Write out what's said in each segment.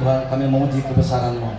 Tuhan, kami memuji kebesaran-Mu.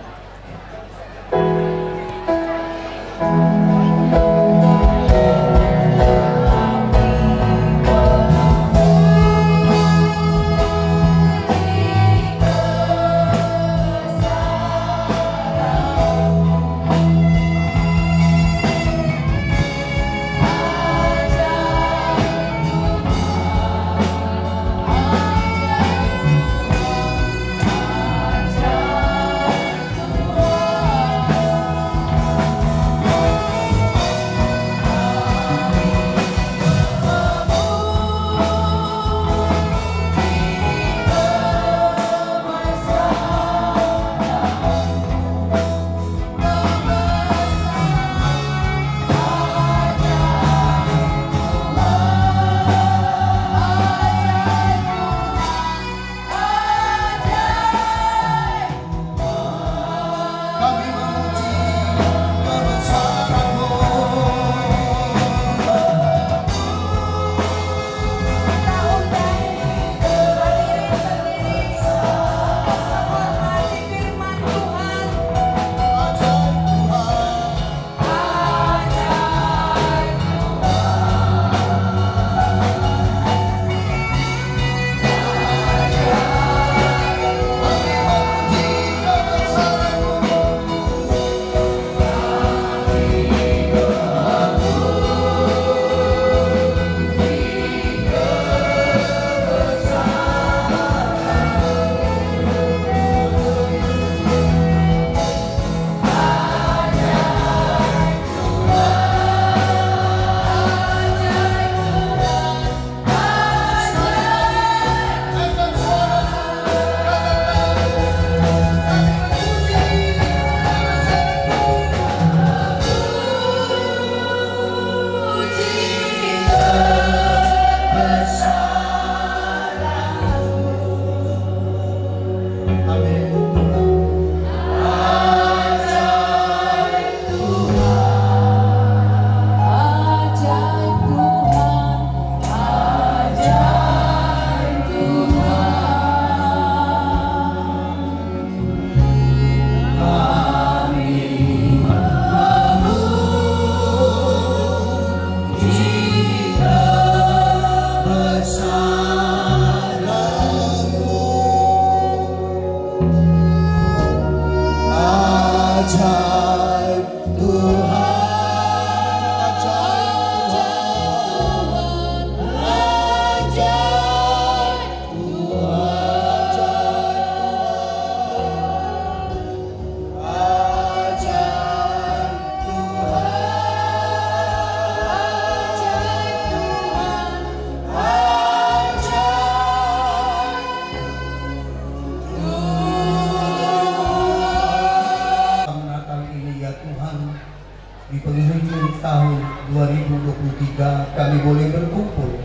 kami boleh berkumpul,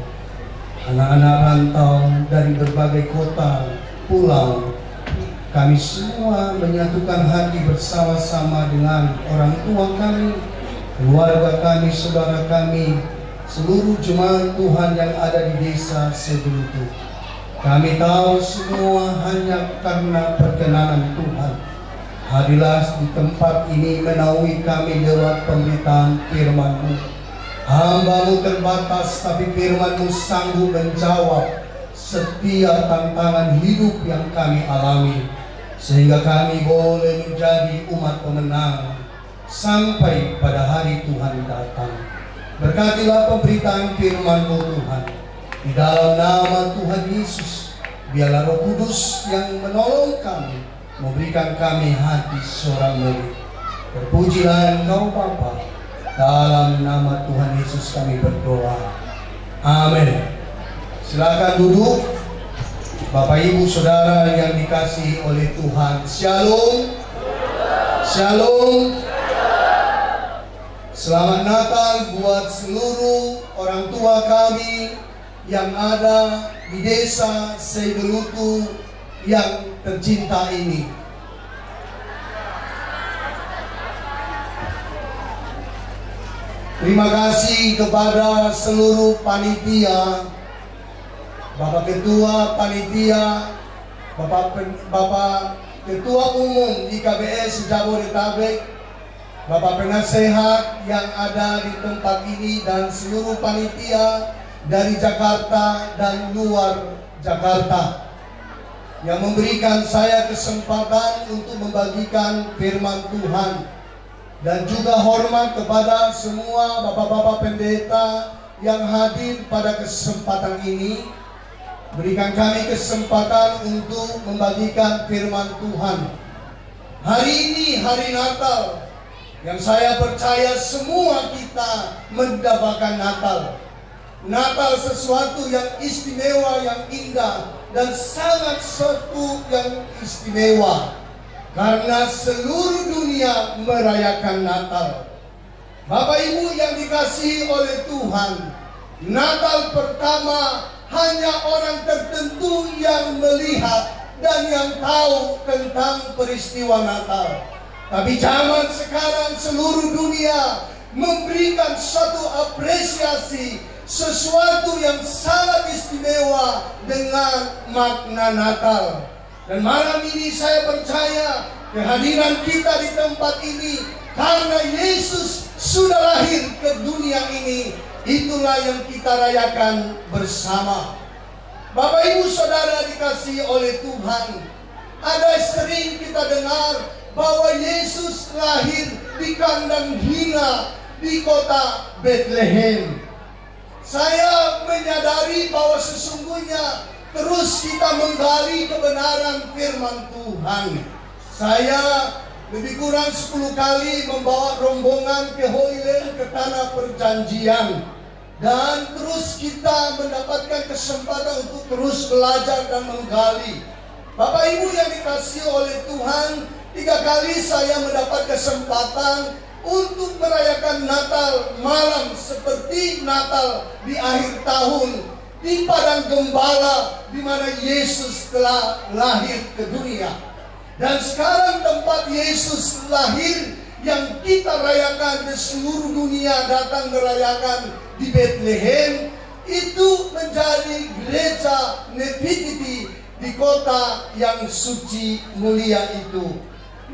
anak-anak rantau dari berbagai kota, pulau. Kami semua menyatukan hati bersama-sama dengan orang tua kami, keluarga kami, saudara kami, seluruh jemaat Tuhan yang ada di desa Segelutu. Kami tahu semua hanya karena perkenanan Tuhan. Hadirlah di tempat ini menaungi kami lewat pemberitaan firman-Mu. Hamba-Mu terbatas, tapi firman-Mu sanggup menjawab setiap tantangan hidup yang kami alami, sehingga kami boleh menjadi umat pemenang sampai pada hari Tuhan datang. Berkatilah pemberitaan firman-Mu Tuhan. Di dalam nama Tuhan Yesus, biarlah Roh Kudus yang menolong kami, memberikan kami hati seorang murid. Terpujilah Engkau Bapa. Dalam nama Tuhan Yesus kami berdoa. Amin. Silakan duduk. Bapak Ibu Saudara yang dikasihi oleh Tuhan. Shalom. Shalom. Selamat Natal buat seluruh orang tua kami yang ada di desa Segelutu yang tercinta ini. Terima kasih kepada seluruh panitia, Bapak Ketua Panitia, Bapak Ketua Umum IKBS Jabodetabek, Bapak Penasehat yang ada di tempat ini, dan seluruh panitia dari Jakarta dan luar Jakarta yang memberikan saya kesempatan untuk membagikan firman Tuhan. Dan juga hormat kepada semua bapak-bapak pendeta yang hadir pada kesempatan ini, berikan kami kesempatan untuk membagikan firman Tuhan. Hari ini hari Natal, yang saya percaya semua kita mendapatkan Natal. Natal sesuatu yang istimewa, yang indah, dan sangat sesuatu yang istimewa, karena seluruh dunia merayakan Natal. Bapak Ibu yang dikasihi oleh Tuhan, Natal pertama hanya orang tertentu yang melihat dan yang tahu tentang peristiwa Natal. Tapi zaman sekarang seluruh dunia memberikan satu apresiasi, sesuatu yang sangat istimewa dengan makna Natal. Dan malam ini saya percaya kehadiran kita di tempat ini karena Yesus sudah lahir ke dunia ini. Itulah yang kita rayakan bersama. Bapak Ibu Saudara dikasihi oleh Tuhan, ada sering kita dengar bahwa Yesus lahir di kandang hina di kota Bethlehem. Saya menyadari bahwa sesungguhnya terus kita menggali kebenaran firman Tuhan. Saya lebih kurang 10 kali membawa rombongan ke Holy Land, ke tanah perjanjian. Dan terus kita mendapatkan kesempatan untuk terus belajar dan menggali. Bapak Ibu yang dikasihi oleh Tuhan, 3 kali saya mendapat kesempatan untuk merayakan Natal malam seperti Natal di akhir tahun di Padang Gembala, di mana Yesus telah lahir ke dunia. Dan sekarang tempat Yesus lahir yang kita rayakan di seluruh dunia datang merayakan di Bethlehem, itu menjadi gereja Nativity di kota yang suci mulia itu.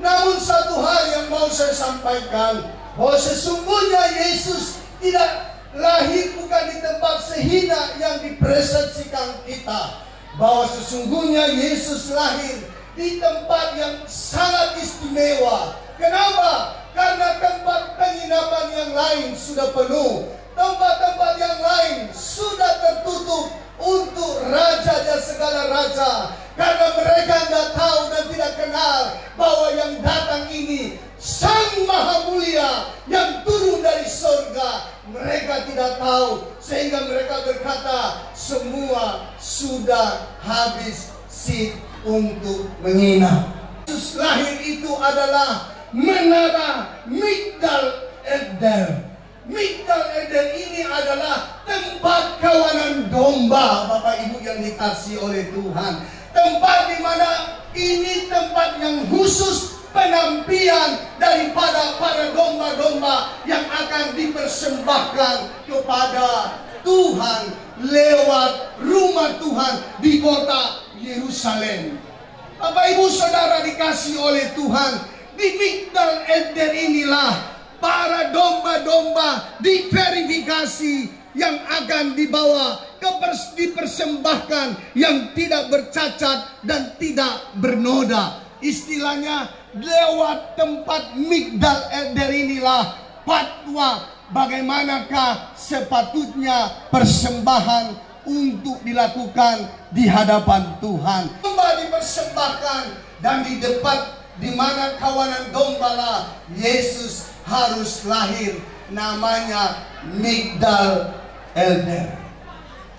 Namun satu hal yang mau saya sampaikan, bahwa sesungguhnya Yesus tidak lahir bukan di tempat sehina yang dipersepsikan kita. Bahwa sesungguhnya Yesus lahir di tempat yang sangat istimewa. Kenapa? Karena tempat penginapan yang lain sudah penuh, tempat-tempat yang lain sudah tertutup untuk raja dan segala raja. Karena mereka tidak tahu dan tidak kenal bahwa yang datang ini Sang Maha Mulia yang turun dari surga. Mereka tidak tahu, sehingga mereka berkata, semua sudah habis seat untuk menginap. Yesus lahir itu adalah menara Migdal Eder. Migdal Eder ini adalah tempat kawanan domba, Bapak Ibu yang dikasihi oleh Tuhan. Tempat di mana ini tempat yang khusus penampian daripada para domba-domba yang akan dipersembahkan kepada Tuhan lewat rumah Tuhan di kota Yerusalem. Bapak Ibu Saudara dikasihi oleh Tuhan, di Migdal Eder inilah para domba-domba diverifikasi yang akan dibawa dipersembahkan, yang tidak bercacat dan tidak bernoda. Istilahnya lewat tempat Migdal Eder inilah fatwa bagaimanakah sepatutnya persembahan untuk dilakukan di hadapan Tuhan. Domba dipersembahkan, dan di depan di mana kawanan domba lah Yesus harus lahir, namanya Migdal Eder.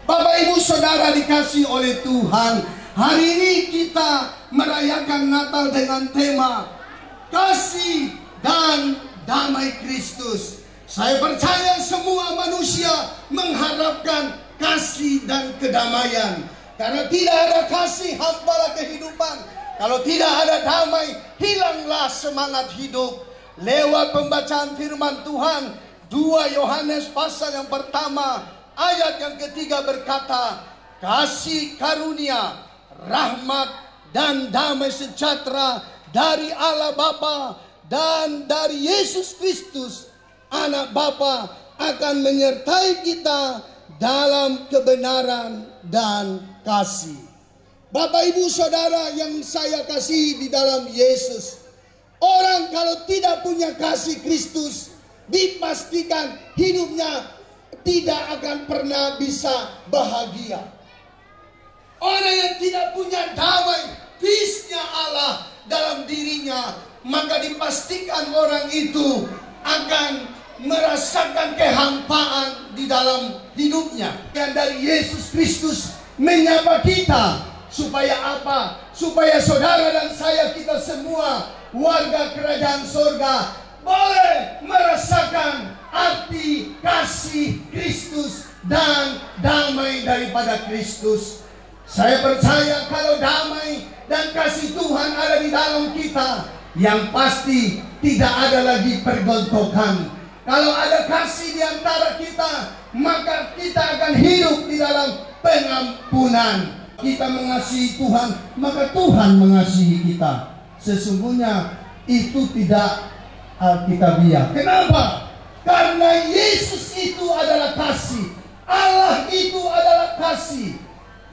Bapak Ibu Saudara dikasihi oleh Tuhan, hari ini kita merayakan Natal dengan tema kasih dan damai Kristus. Saya percaya semua manusia mengharapkan kasih dan kedamaian. Karena tidak ada kasih, hambalah kehidupan. Kalau tidak ada damai, hilanglah semangat hidup. Lewat pembacaan firman Tuhan, 2 Yohanes pasal yang pertama ayat yang ketiga berkata, kasih karunia, rahmat dan damai sejahtera dari Allah Bapa dan dari Yesus Kristus Anak Bapa akan menyertai kita dalam kebenaran dan kasih. Bapak Ibu Saudara yang saya kasihi di dalam Yesus, orang kalau tidak punya kasih Kristus, dipastikan hidupnya tidak akan pernah bisa bahagia. Orang yang tidak punya damai, peace-nya Allah dalam dirinya, maka dipastikan orang itu akan merasakan kehampaan di dalam hidupnya. Yang dari Yesus Kristus menyapa kita, supaya apa? Supaya saudara dan saya, kita semua warga kerajaan surga, boleh merasakan arti kasih Kristus dan damai daripada Kristus. Saya percaya kalau damai dan kasih Tuhan ada di dalam kita, Yang pasti tidak ada lagi pergontokan. Kalau ada kasih di antara kita, maka kita akan hidup di dalam pengampunan. Kita mengasihi Tuhan, maka Tuhan mengasihi kita. Sesungguhnya itu tidak alkitabiah. Kenapa? Karena Yesus itu adalah kasih. Allah itu adalah kasih.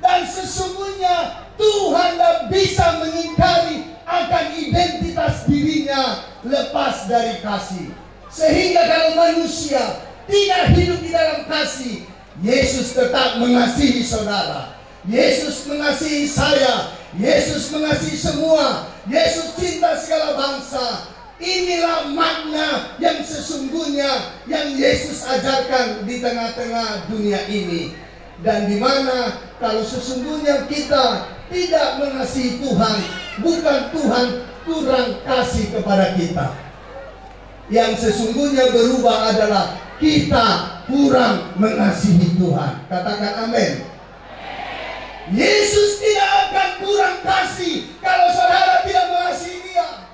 Dan sesungguhnya Tuhan tidak bisa mengingkari akan identitas dirinya lepas dari kasih. Sehingga kalau manusia tidak hidup di dalam kasih, Yesus tetap mengasihi saudara. Yesus mengasihi saya. Yesus mengasihi semua. Yesus cinta segala bangsa. Inilah makna yang sesungguhnya yang Yesus ajarkan di tengah-tengah dunia ini. Dan di mana kalau sesungguhnya kita tidak mengasihi Tuhan, bukan Tuhan kurang kasih kepada kita. Yang sesungguhnya berubah adalah kita kurang mengasihi Tuhan. Katakan amin. Yesus tidak akan kurang kasih kalau saudara tidak mengasihi Dia.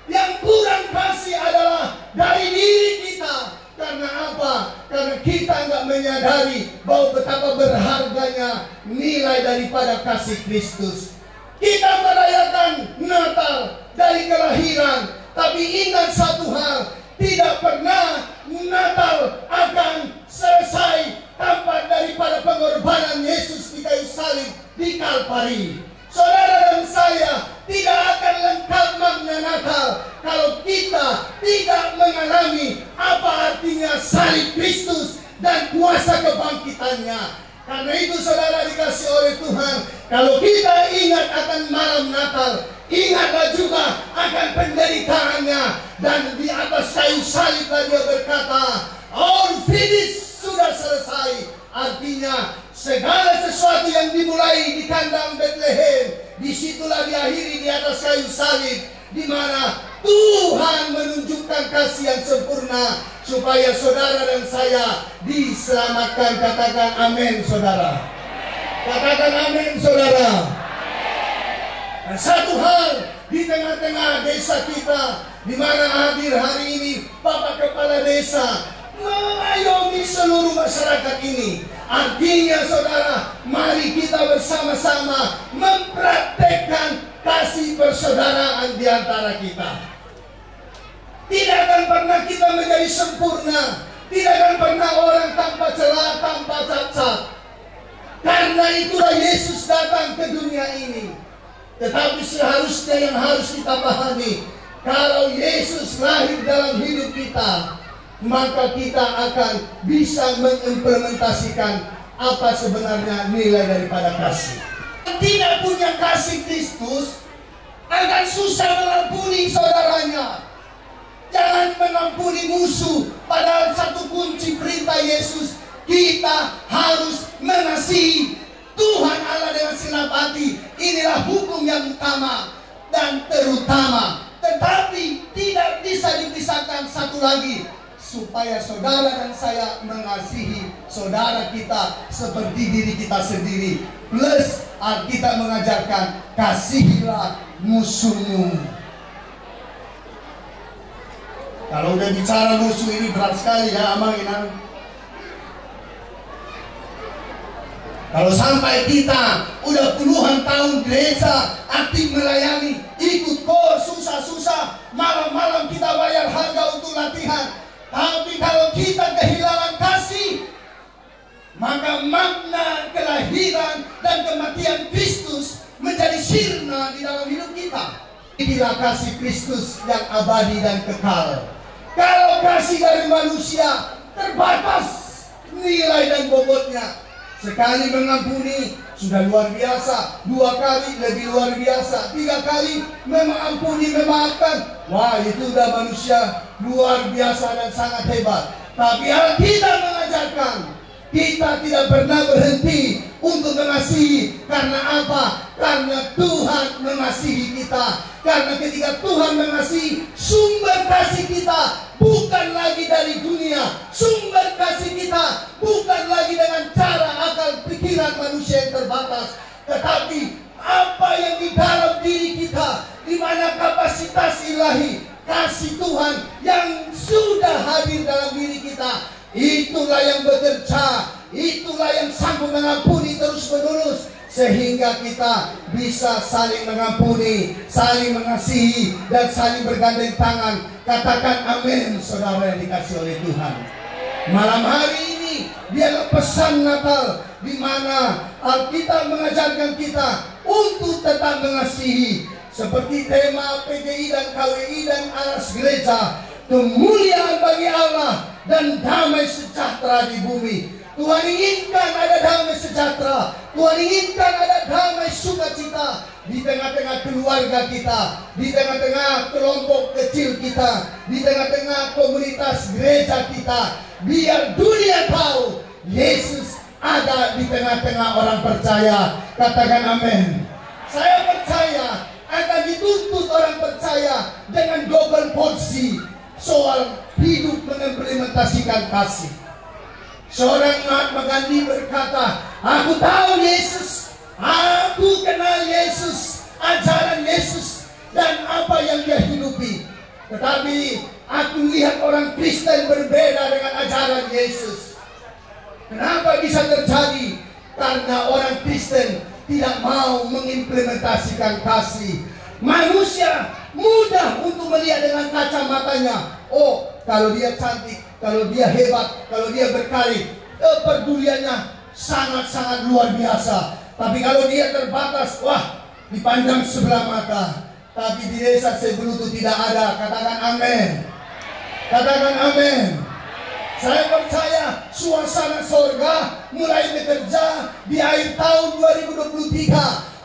Yang kurang kasih adalah dari diri kita. Karena apa? Karena kita nggak menyadari bahwa betapa berharganya nilai daripada kasih Kristus. Kita merayakan Natal dari kelahiran, tapi ingat satu hal, tidak pernah Natal akan selesai tanpa daripada pengorbanan Yesus di kayu salib di Kalvari. Saudara dan saya tidak akan lengkap makna Natal kalau kita tidak mengalami apa artinya salib Kristus dan kuasa kebangkitannya. Karena itu saudara dikasih oleh Tuhan, kalau kita ingat akan malam Natal, ingatlah juga akan penderitaannya. Dan di atas kayu salib Dia berkata, all finished, sudah selesai. Artinya segala sesuatu yang dimulai di kandang Bethlehem, disitulah diakhiri di atas kayu salib, di mana Tuhan menunjukkan kasih yang sempurna supaya saudara dan saya diselamatkan. Katakan amin saudara. Katakan amin saudara. Dan satu hal di tengah-tengah desa kita, di mana hadir hari ini Bapak Kepala Desa mengayomi seluruh masyarakat ini. Artinya saudara, mari kita bersama-sama mempraktekkan kasih persaudaraan di antara kita. Tidak akan pernah kita menjadi sempurna. Tidak akan pernah orang tanpa celah, tanpa cacat. Karena itulah Yesus datang ke dunia ini. Tetapi seharusnya yang harus kita pahami, kalau Yesus lahir dalam hidup kita, maka kita akan bisa mengimplementasikan apa sebenarnya nilai daripada kasih. Tidak punya kasih Kristus akan susah mengampuni saudaranya. Jangan mengampuni musuh. Padahal satu kunci perintah Yesus, kita harus mengasihi Tuhan Allah dengan segenap hati. Inilah hukum yang utama dan terutama. Tetapi tidak bisa dipisahkan satu lagi, supaya saudara dan saya mengasihi saudara kita seperti diri kita sendiri. Plus Alkitab mengajarkan, kasihilah musuhmu. Kalau udah bicara musuh ini berat sekali ya Amang Inang. Kalau sampai kita udah puluhan tahun gereja aktif melayani, ikut kor susah-susah, malam-malam kita bayar harga untuk latihan, tapi kalau kita kehilangan kasih, maka makna kelahiran dan kematian Kristus menjadi sirna di dalam hidup kita. Inilah kasih Kristus yang abadi dan kekal. Kalau kasih dari manusia terbatas nilai dan bobotnya. Sekali mengampuni sudah luar biasa, 2 kali lebih luar biasa, 3 kali mengampuni, memaafkan, wah itu udah manusia luar biasa dan sangat hebat. Tapi Alkitab mengajarkan kita tidak pernah berhenti untuk mengasihi. Karena apa? Karena Tuhan mengasihi kita. Karena ketika Tuhan mengasihi, sumber kasih kita bukan lagi dari dunia. Sumber kasih kita bukan lagi dengan cara akal pikiran manusia yang terbatas, tetapi apa yang di dalam diri kita, di mana kapasitas kualitas ilahi, kasih Tuhan yang sudah hadir dalam diri kita. Itulah yang bekerja, itulah yang sanggup mengampuni terus menerus, sehingga kita bisa saling mengampuni, saling mengasihi, dan saling bergandeng tangan. Katakan amin, saudara yang dikasih oleh Tuhan. Malam hari ini biarlah pesan Natal, di mana Alkitab mengajarkan kita untuk tetap mengasihi, seperti tema PGI dan KWI dan aras gereja, kemuliaan bagi Allah dan damai sejahtera di bumi. Tuhan inginkan ada damai sejahtera, Tuhan inginkan ada damai sukacita di tengah-tengah keluarga kita, di tengah-tengah kelompok kecil kita, di tengah-tengah komunitas gereja kita. Biar dunia tahu Yesus ada di tengah-tengah orang percaya. Katakan amin. Saya percaya akan dituntut orang percaya dengan double porsi soal hidup mengimplementasikan kasih. Seorang Mahatma Gandhi berkata, aku tahu Yesus, aku kenal Yesus, ajaran Yesus dan apa yang dia hidupi. Tetapi aku lihat orang Kristen berbeda dengan ajaran Yesus. Kenapa bisa terjadi? Karena orang Kristen tidak mau mengimplementasikan kasih. Manusia mudah untuk melihat dengan kacamatanya. Oh, kalau dia cantik, kalau dia hebat, kalau dia berkarir, kepeduliannya sangat-sangat luar biasa. Tapi kalau dia terbatas, wah, dipandang sebelah mata. Tapi di desa Sebelutu tidak ada. Katakan amin. Katakan amin. Saya percaya suasana sorga mulai bekerja di akhir tahun 2023.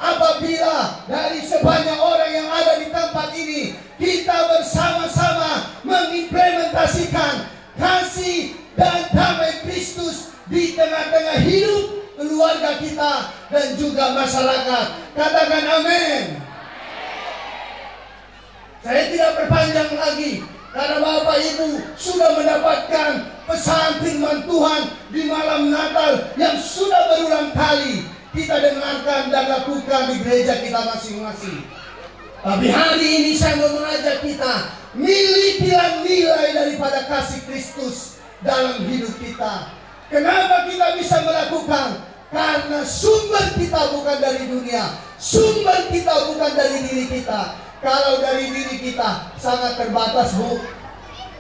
Apabila dari sebanyak orang yang ada di tempat ini, kita bersama-sama mengimplementasikan kasih dan damai Kristus di tengah-tengah hidup keluarga kita dan juga masyarakat. Katakan amin. Saya tidak berpanjang lagi, karena Bapak Ibu sudah mendapatkan pesan firman Tuhan di malam Natal yang sudah berulang kali kita dengarkan dan lakukan di gereja kita masing-masing. Tapi hari ini saya mau mengajak kita, milikilah nilai daripada kasih Kristus dalam hidup kita. Kenapa kita bisa melakukan? Karena sumber kita bukan dari dunia, sumber kita bukan dari diri kita. Kalau dari diri kita sangat terbatas, Bu.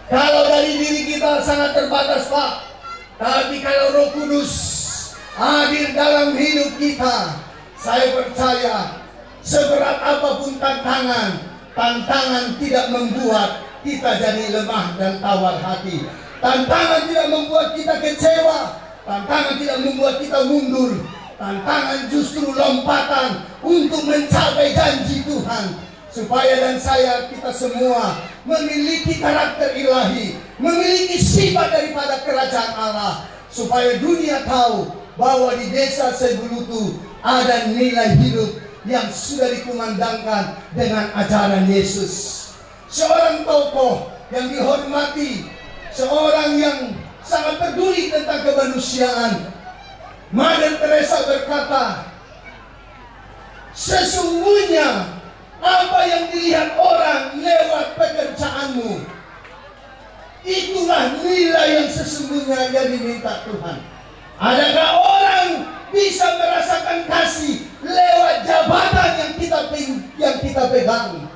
Kalau dari diri kita sangat terbatas, Pak. Tapi kalau Roh Kudus hadir dalam hidup kita, saya percaya seberat apapun tantangan tidak membuat kita jadi lemah dan tawar hati. Tantangan tidak membuat kita kecewa. Tantangan tidak membuat kita mundur. Tantangan justru lompatan untuk mencapai janji Tuhan. Supaya dan saya, kita semua memiliki karakter ilahi, memiliki sifat daripada kerajaan Allah. Supaya dunia tahu bahwa di desa Sebelutu ada nilai hidup yang sudah dikumandangkan dengan ajaran Yesus. Seorang tokoh yang dihormati, seorang yang sangat peduli tentang kemanusiaan, Mother Teresa berkata, sesungguhnya apa yang dilihat orang lewat pekerjaanmu, itulah nilai yang sesungguhnya yang diminta Tuhan. Adakah orang bisa merasakan kasih lewat jabatan yang kita pegang?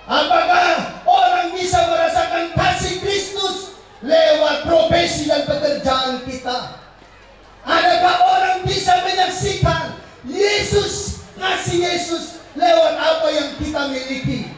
Apakah orang bisa merasakan kasih Kristus lewat profesi dan pekerjaan kita? Adakah orang bisa menyaksikan Yesus, kasih Yesus lewat apa yang kita miliki?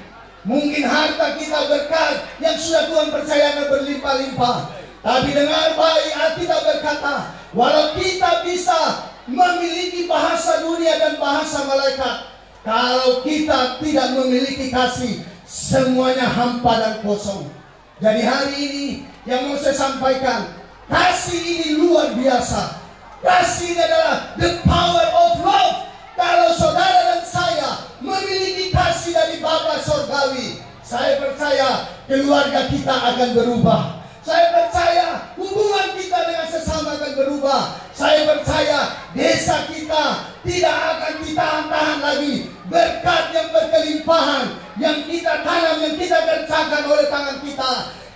Mungkin harta kita berkat yang sudah Tuhan percayakan berlimpah-limpah. Tapi dengar baik, Alkitab berkata, walau kita bisa memiliki bahasa dunia dan bahasa malaikat, kalau kita tidak memiliki kasih, semuanya hampa dan kosong. Jadi hari ini yang mau saya sampaikan, kasih ini luar biasa. Kasih ini adalah the power of love. Kalau saudara dan saya memiliki kasih dari Bapa Sorgawi, saya percaya keluarga kita akan berubah. Saya percaya hubungan kita dengan sesama akan berubah. Saya percaya desa kita tidak akan ditahan-tahan lagi berkat yang berkelimpahan, yang kita tanam, yang kita kerjakan oleh tangan kita,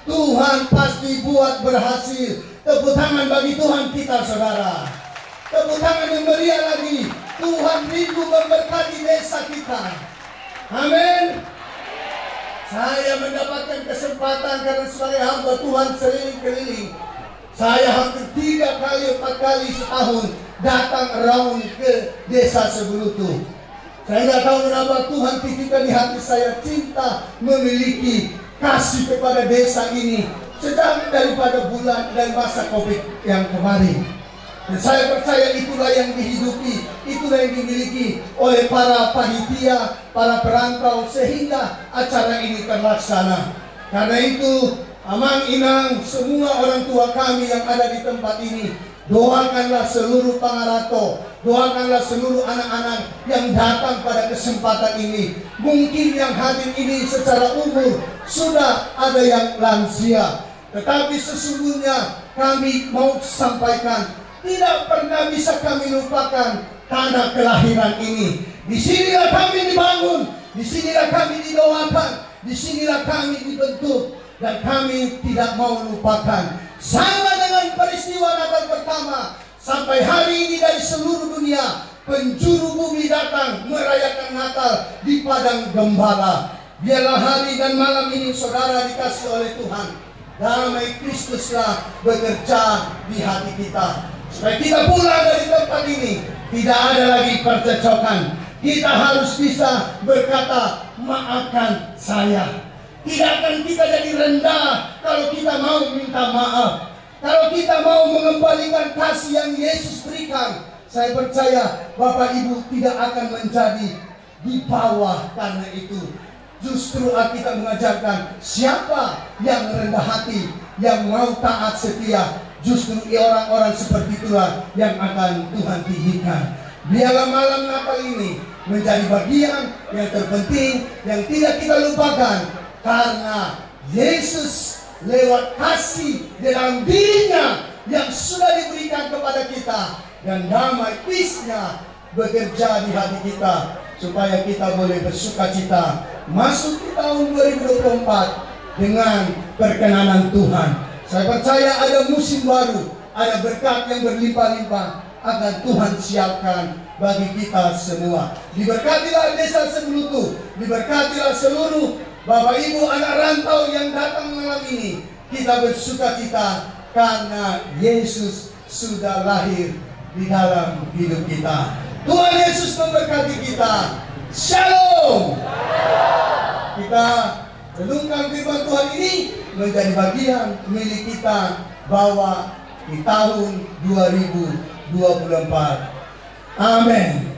Tuhan pasti buat berhasil. Tepuk tangan bagi Tuhan kita, saudara. Tepuk tangan yang meriah lagi. Tuhan rindu memberkati desa kita. Amin. Saya mendapatkan kesempatan karena sebagai hamba Tuhan keliling-keliling. Saya hampir 3 kali 4 kali setahun datang round ke desa Sebelutu. Saya nggak tahu kenapa Tuhan titipkan di hati saya cinta memiliki kasih kepada desa ini sejak daripada bulan dan masa Covid yang kemarin. Dan saya percaya itulah yang dihidupi, itulah yang dimiliki oleh para panitia, para perantau, sehingga acara ini terlaksana. Karena itu, Amang Inang, semua orang tua kami yang ada di tempat ini, doakanlah seluruh Pangarato, doakanlah seluruh anak-anak yang datang pada kesempatan ini. Mungkin yang hadir ini secara umur sudah ada yang lansia, tetapi sesungguhnya kami mau sampaikan, tidak pernah bisa kami lupakan tanah kelahiran ini. Disinilah kami dibangun, disinilah kami didoakan, disinilah kami dibentuk, dan kami tidak mau lupakan. Sama dengan peristiwa Natal pertama, sampai hari ini dari seluruh dunia penjuru bumi datang merayakan Natal di Padang Gembala. Biarlah hari dan malam ini saudara dikasih oleh Tuhan, damai Kristuslah bekerja di hati kita, supaya kita pulang dari tempat ini tidak ada lagi percecokan. Kita harus bisa berkata, maafkan saya. Tidak akan kita jadi rendah kalau kita mau minta maaf, kalau kita mau mengembalikan kasih yang Yesus berikan. Saya percaya Bapak Ibu tidak akan menjadi di bawah karena itu. Justru Alkitab mengajarkan siapa yang rendah hati, yang mau taat setia, justru orang-orang seperti itulah yang akan Tuhan tinggikan. Biarlah malam Natal ini menjadi bagian yang terpenting yang tidak kita lupakan, karena Yesus lewat kasih di dalam dirinya yang sudah diberikan kepada kita, dan damai peace-nya bekerja di hati kita, supaya kita boleh bersuka cita masuk di tahun 2024 dengan perkenanan Tuhan. Saya percaya ada musim baru, ada berkat yang berlimpah-limpah akan Tuhan siapkan bagi kita semua. Diberkatilah desa Sebelutu, diberkatilah seluruh Bapak Ibu anak rantau yang datang malam ini. Kita bersuka cita karena Yesus sudah lahir di dalam hidup kita. Tuhan Yesus memberkati kita. Shalom. Kita renungkan firman Tuhan ini menjadi bagian milik kita bawa di tahun 2024. Amin.